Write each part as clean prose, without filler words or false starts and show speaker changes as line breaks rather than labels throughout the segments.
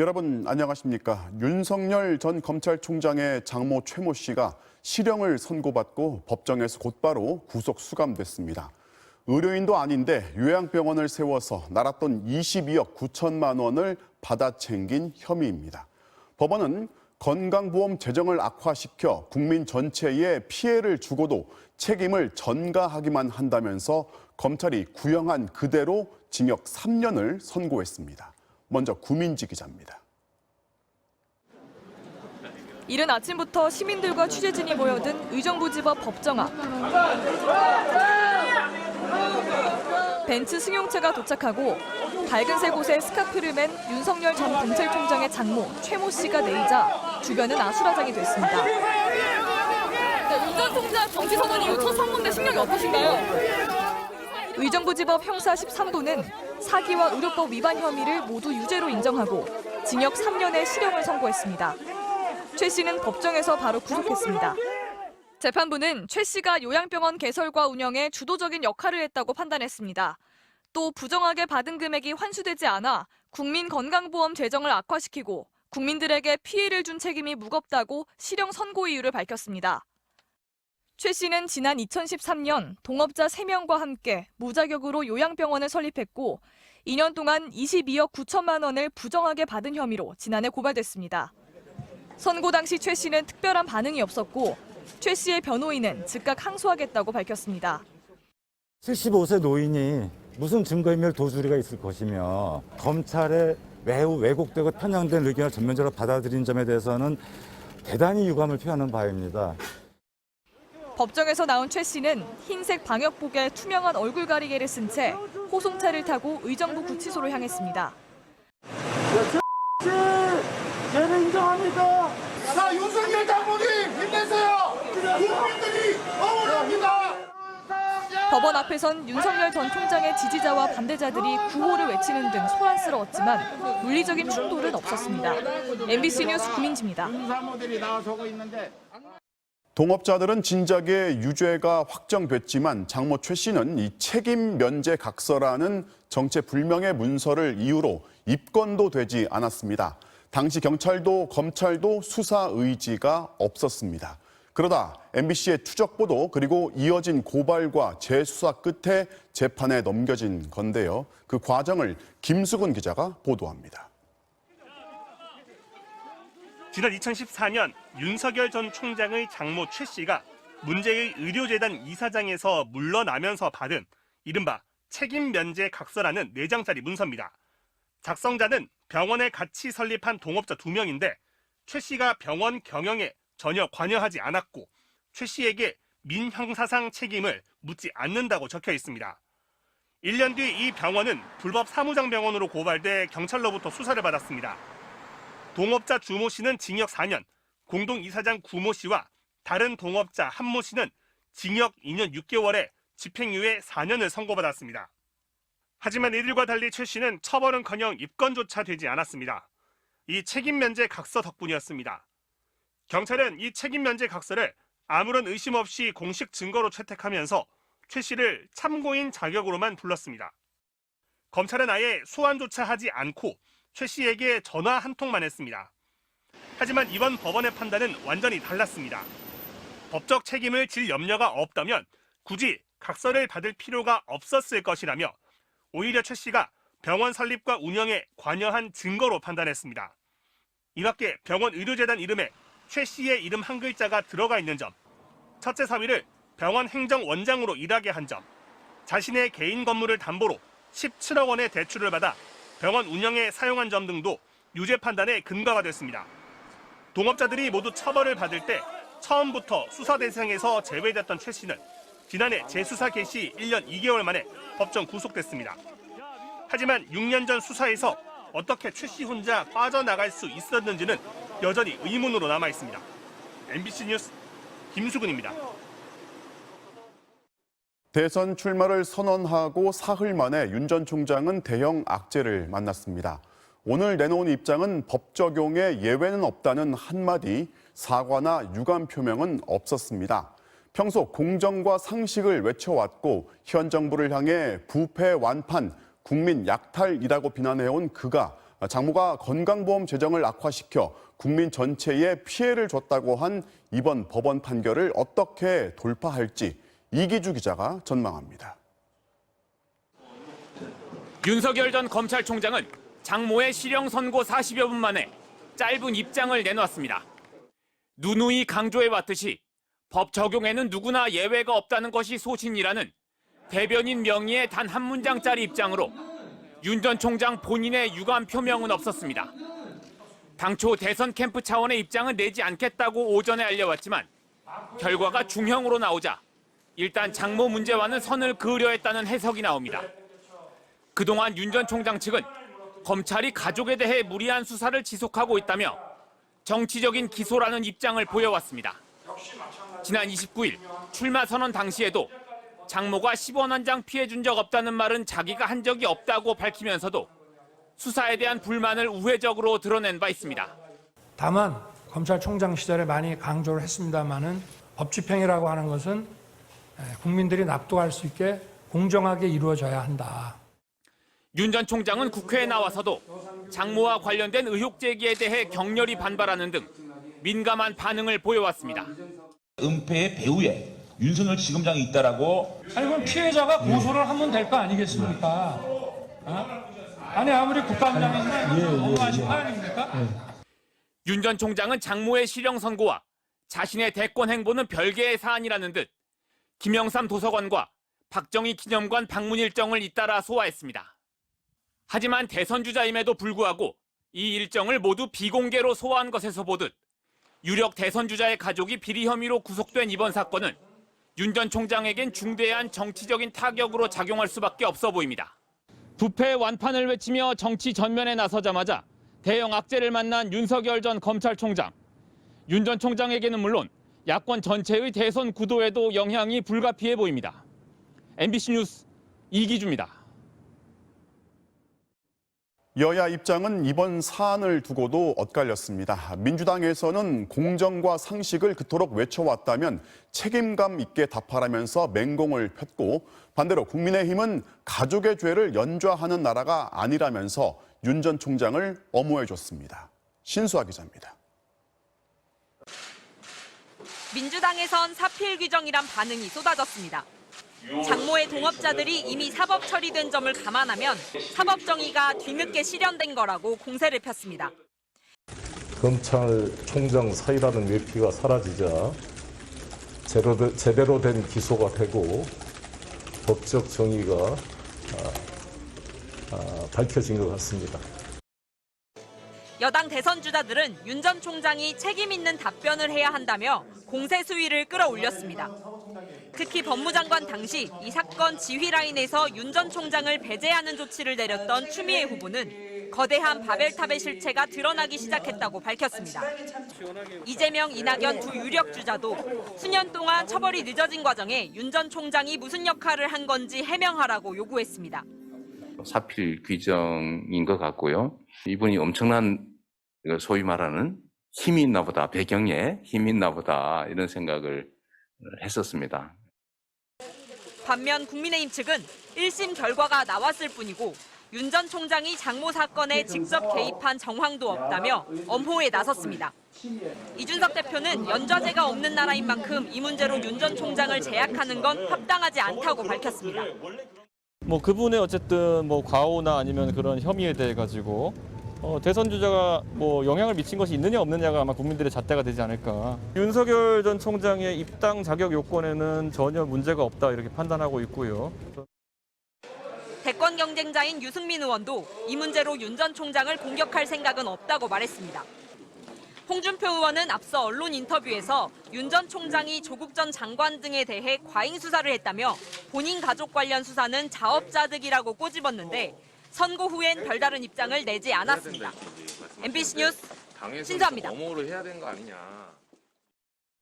여러분 안녕하십니까? 윤석열 전 검찰총장의 장모 최모 씨가 실형을 선고받고 법정에서 곧바로 구속 수감됐습니다. 의료인도 아닌데 요양병원을 세워서 날았던 22억 9천만 원을 받아 챙긴 혐의입니다. 법원은 건강보험 재정을 악화시켜 국민 전체에 피해를 주고도 책임을 전가하기만 한다면서 검찰이 구형한 그대로 징역 3년을 선고했습니다. 먼저 구민지 기자입니다.
이른 아침부터 시민들과 취재진이 모여든 의정부지법 법정 앞. 벤츠 승용차가 도착하고 밝은색 옷에 스카프를 맨 윤석열 전 검찰총장의 장모 최모 씨가 내리자 주변은 아수라장이 됐습니다. 윤 전 총장 정치 선언 이후 첫 선고인데 심경이 어떠신가요? 의정부지법 형사 13부는 사기와 의료법 위반 혐의를 모두 유죄로 인정하고 징역 3년의 실형을 선고했습니다. 최 씨는 법정에서 바로 구속했습니다. 재판부는 최 씨가 요양병원 개설과 운영에 주도적인 역할을 했다고 판단했습니다. 또 부정하게 받은 금액이 환수되지 않아 국민건강보험 재정을 악화시키고 국민들에게 피해를 준 책임이 무겁다고 실형 선고 이유를 밝혔습니다. 최 씨는 지난 2013년 동업자 3명과 함께 무자격으로 요양병원을 설립했고 2년 동안 22억 9천만 원을 부정하게 받은 혐의로 지난해 고발됐습니다. 선고 당시 최 씨는 특별한 반응이 없었고 최 씨의 변호인은 즉각 항소하겠다고 밝혔습니다.
75세 노인이 무슨 증거인멸 도주리가 있을 것이며 검찰의 매우 왜곡되고 편향된 의견을 전면적으로 받아들인 점에 대해서는 대단히 유감을 표하는 바입니다.
법정에서 나온 최 씨는 흰색 방역복에 투명한 얼굴 가리개를 쓴 채 호송차를 타고 의정부 구치소로 향했습니다.
죄를 인정합니다. 자, 윤석열 장모님 힘내세요. 국민들이 억울합니다.
법원 앞에선 윤석열 전 총장의 지지자와 반대자들이 구호를 외치는 등 소란스러웠지만 물리적인 충돌은 없었습니다. MBC 뉴스 구민지입니다.
동업자들은 진작에 유죄가 확정됐지만 장모 최 씨는 이 책임 면제 각서라는 정체불명의 문서를 이유로 입건도 되지 않았습니다. 당시 경찰도 검찰도 수사 의지가 없었습니다. 그러다 MBC의 추적 보도 그리고 이어진 고발과 재수사 끝에 재판에 넘겨진 건데요. 그 과정을 김수근 기자가 보도합니다.
지난 2014년 윤석열 전 총장의 장모 최 씨가 문제의 의료재단 이사장에서 물러나면서 받은 이른바 책임 면제 각서라는 4장짜리 문서입니다. 작성자는 병원에 같이 설립한 동업자 2명인데 최 씨가 병원 경영에 전혀 관여하지 않았고 최 씨에게 민형사상 책임을 묻지 않는다고 적혀 있습니다. 1년 뒤 이 병원은 불법 사무장병원으로 고발돼 경찰로부터 수사를 받았습니다. 동업자 주모 씨는 징역 4년, 공동이사장 구모 씨와 다른 동업자 한모 씨는 징역 2년 6개월에 집행유예 4년을 선고받았습니다. 하지만 이들과 달리 최 씨는 처벌은커녕 입건조차 되지 않았습니다. 이 책임 면제 각서 덕분이었습니다. 경찰은 이 책임 면제 각서를 아무런 의심 없이 공식 증거로 채택하면서 최 씨를 참고인 자격으로만 불렀습니다. 검찰은 아예 소환조차 하지 않고 최 씨에게 전화 한 통만 했습니다. 하지만 이번 법원의 판단은 완전히 달랐습니다. 법적 책임을 질 염려가 없다면 굳이 각서를 받을 필요가 없었을 것이라며 오히려 최 씨가 병원 설립과 운영에 관여한 증거로 판단했습니다. 이 밖에 병원 의료재단 이름에 최 씨의 이름 한 글자가 들어가 있는 점, 첫째 사위를 병원 행정원장으로 일하게 한 점, 자신의 개인 건물을 담보로 17억 원의 대출을 받아 병원 운영에 사용한 점 등도 유죄 판단의 근거가 됐습니다. 동업자들이 모두 처벌을 받을 때 처음부터 수사 대상에서 제외됐던 최 씨는 지난해 재수사 개시 1년 2개월 만에 법정 구속됐습니다. 하지만 6년 전 수사에서 어떻게 최 씨 혼자 빠져나갈 수 있었는지는 여전히 의문으로 남아 있습니다. MBC 뉴스 김수근입니다.
대선 출마를 선언하고 사흘 만에 윤 전 총장은 대형 악재를 만났습니다. 오늘 내놓은 입장은 법 적용에 예외는 없다는 한마디, 사과나 유감 표명은 없었습니다. 평소 공정과 상식을 외쳐왔고 현 정부를 향해 부패 완판, 국민 약탈이라고 비난해온 그가 장모가 건강보험 재정을 악화시켜 국민 전체에 피해를 줬다고 한 이번 법원 판결을 어떻게 돌파할지 이기주 기자가 전망합니다.
윤석열 전 검찰총장은 장모의 실형 선고 40여 분 만에 짧은 입장을 내놓았습니다. 누누이 강조해왔듯이 법 적용에는 누구나 예외가 없다는 것이 소신이라는 대변인 명의의 단 한 문장짜리 입장으로 윤 전 총장 본인의 유감 표명은 없었습니다. 당초 대선 캠프 차원의 입장은 내지 않겠다고 오전에 알려왔지만 결과가 중형으로 나오자 일단 장모 문제와는 선을 그으려 했다는 해석이 나옵니다. 그동안 윤 전 총장 측은 검찰이 가족에 대해 무리한 수사를 지속하고 있다며 정치적인 기소라는 입장을 보여왔습니다. 지난 29일 출마 선언 당시에도 장모가 10원 한 장 피해 준 적 없다는 말은 자기가 한 적이 없다고 밝히면서도 수사에 대한 불만을 우회적으로 드러낸 바 있습니다.
다만 검찰총장 시절에 많이 강조를 했습니다마는 법 집행이라고 하는 것은 국민들이 납득할 수 있게 공정하게 이루어져야 한다.
윤 전 총장은 국회에 나와서도 장모와 관련된 의혹 제기에 대해 격렬히 반발하는 등 민감한 반응을 보여왔습니다.
은폐의 배후에 윤석열 지검장이 있다라고.
아니 그럼 피해자가 고소를 하면 될 거 아니겠습니까? 아니 아무리 국감장이지만 너무하신 거 아닙니까?
윤 전 총장은 장모의 실형 선고와 자신의 대권 행보는 별개의 사안이라는 듯 김영삼 도서관과 박정희 기념관 방문 일정을 잇따라 소화했습니다. 하지만 대선 주자임에도 불구하고 이 일정을 모두 비공개로 소화한 것에서 보듯 유력 대선 주자의 가족이 비리 혐의로 구속된 이번 사건은 윤 전 총장에겐 중대한 정치적인 타격으로 작용할 수밖에 없어 보입니다. 부패 완판을 외치며 정치 전면에 나서자마자 대형 악재를 만난 윤석열 전 검찰총장. 윤 전 총장에게는 물론 야권 전체의 대선 구도에도 영향이 불가피해 보입니다. MBC 뉴스 이기주입니다.
여야 입장은 이번 사안을 두고도 엇갈렸습니다. 민주당에서는 공정과 상식을 그토록 외쳐왔다면 책임감 있게 답하라면서 맹공을 폈고, 반대로 국민의힘은 가족의 죄를 연좌하는 나라가 아니라면서 윤 전 총장을 엄호해줬습니다. 신수아 기자입니다.
민주당에선 사필 규정이란 반응이 쏟아졌습니다. 장모의 동업자들이 이미 사법 처리된 점을 감안하면 사법 정의가 뒤늦게 실현된 거라고 공세를 폈습니다.
검찰총장 사이라는 외피가 사라지자 제대로 된 기소가 되고 법적 정의가 밝혀진 것 같습니다.
여당 대선 주자들은 윤 전 총장이 책임 있는 답변을 해야 한다며 공세 수위를 끌어올렸습니다. 특히 법무장관 당시 이 사건 지휘 라인에서 윤 전 총장을 배제하는 조치를 내렸던 추미애 후보는 거대한 바벨탑의 실체가 드러나기 시작했다고 밝혔습니다. 이재명, 이낙연 두 유력 주자도 수년 동안 처벌이 늦어진 과정에 윤 전 총장이 무슨 역할을 한 건지 해명하라고 요구했습니다.
사필 규정인 것 같고요. 이분이 엄청난 소위 말하는 힘이 있나 보다, 배경에 힘이 있나 보다 이런 생각을 했었습니다.
반면 국민의힘 측은 1심 결과가 나왔을 뿐이고 윤 전 총장이 장모 사건에 직접 개입한 정황도 없다며 엄호에 나섰습니다. 이준석 대표는 연좌제가 없는 나라인 만큼 이 문제로 윤 전 총장을 제약하는 건 합당하지 않다고 밝혔습니다.
그분의 어쨌든 과오나 아니면 그런 혐의에 대해 가지고 대선 주자가 영향을 미친 것이 있느냐 없느냐가 아마 국민들의 잣대가 되지 않을까. 윤석열 전 총장의 입당 자격 요건에는 전혀 문제가 없다 이렇게 판단하고 있고요.
대권 경쟁자인 유승민 의원도 이 문제로 윤 전 총장을 공격할 생각은 없다고 말했습니다. 홍준표 의원은 앞서 언론 인터뷰에서 윤 전 총장이 조국 전 장관 등에 대해 과잉 수사를 했다며 본인 가족 관련 수사는 자업자득이라고 꼬집었는데 선고 후엔 별다른 입장을 내지 않았습니다. MBC 뉴스 신수아입니다.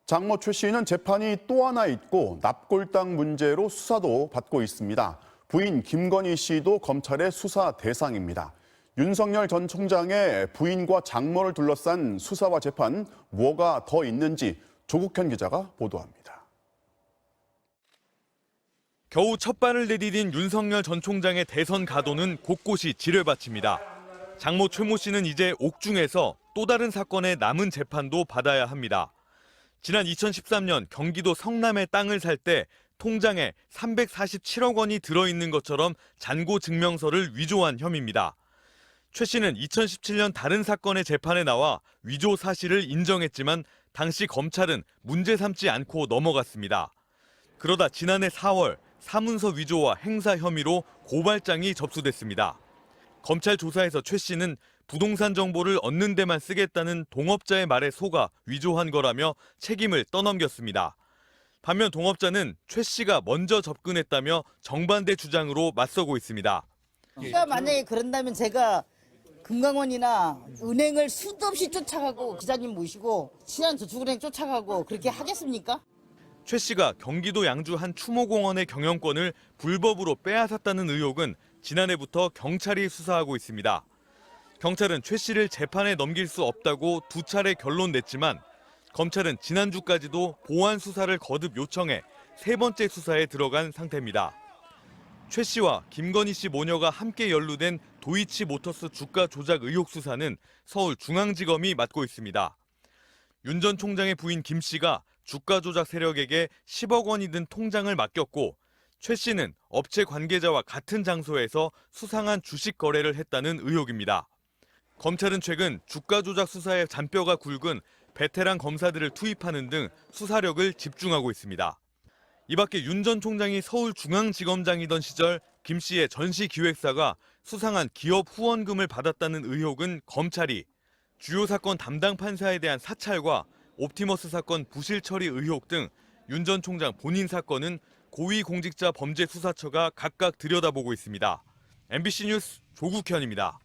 장모 최 씨는 재판이 또 하나 있고 납골당 문제로 수사도 받고 있습니다. 부인 김건희 씨도 검찰의 수사 대상입니다. 윤석열 전 총장의 부인과 장모를 둘러싼 수사와 재판, 뭐가 더 있는지 조국현 기자가 보도합니다.
겨우 첫 발을 내디딘 윤석열 전 총장의 대선 가도는 곳곳이 지뢰밭입니다. 장모 최모 씨는 이제 옥중에서 또 다른 사건의 남은 재판도 받아야 합니다. 지난 2013년 경기도 성남의 땅을 살 때 통장에 347억 원이 들어있는 것처럼 잔고 증명서를 위조한 혐의입니다. 최 씨는 2017년 다른 사건의 재판에 나와 위조 사실을 인정했지만 당시 검찰은 문제 삼지 않고 넘어갔습니다. 그러다 지난해 4월 사문서 위조와 행사 혐의로 고발장이 접수됐습니다. 검찰 조사에서 최 씨는 부동산 정보를 얻는 데만 쓰겠다는 동업자의 말에 속아 위조한 거라며 책임을 떠넘겼습니다. 반면 동업자는 최 씨가 먼저 접근했다며 정반대 주장으로 맞서고 있습니다.
그러니까 만약에 그런다면 제가 금강원이나 은행을 수도 없이 쫓아가고 기자님 모시고 신한저축은행 쫓아가고 그렇게 하겠습니까?
최 씨가 경기도 양주 한 추모공원의 경영권을 불법으로 빼앗았다는 의혹은 지난해부터 경찰이 수사하고 있습니다. 경찰은 최 씨를 재판에 넘길 수 없다고 2차례 결론 냈지만 검찰은 지난주까지도 보완 수사를 거듭 요청해 3번째 수사에 들어간 상태입니다. 최 씨와 김건희 씨 모녀가 함께 연루된 도이치모터스 주가 조작 의혹 수사는 서울중앙지검이 맡고 있습니다. 윤 전 총장의 부인 김 씨가 주가 조작 세력에게 10억 원이 든 통장을 맡겼고 최 씨는 업체 관계자와 같은 장소에서 수상한 주식 거래를 했다는 의혹입니다. 검찰은 최근 주가 조작 수사의 잔뼈가 굵은 베테랑 검사들을 투입하는 등 수사력을 집중하고 있습니다. 이 밖에 윤 전 총장이 서울중앙지검장이던 시절 김 씨의 전시기획사가 수상한 기업 후원금을 받았다는 의혹은 검찰이, 주요 사건 담당 판사에 대한 사찰과 옵티머스 사건 부실 처리 의혹 등 윤 전 총장 본인 사건은 고위공직자 범죄수사처가 각각 들여다보고 있습니다. MBC 뉴스 조국현입니다.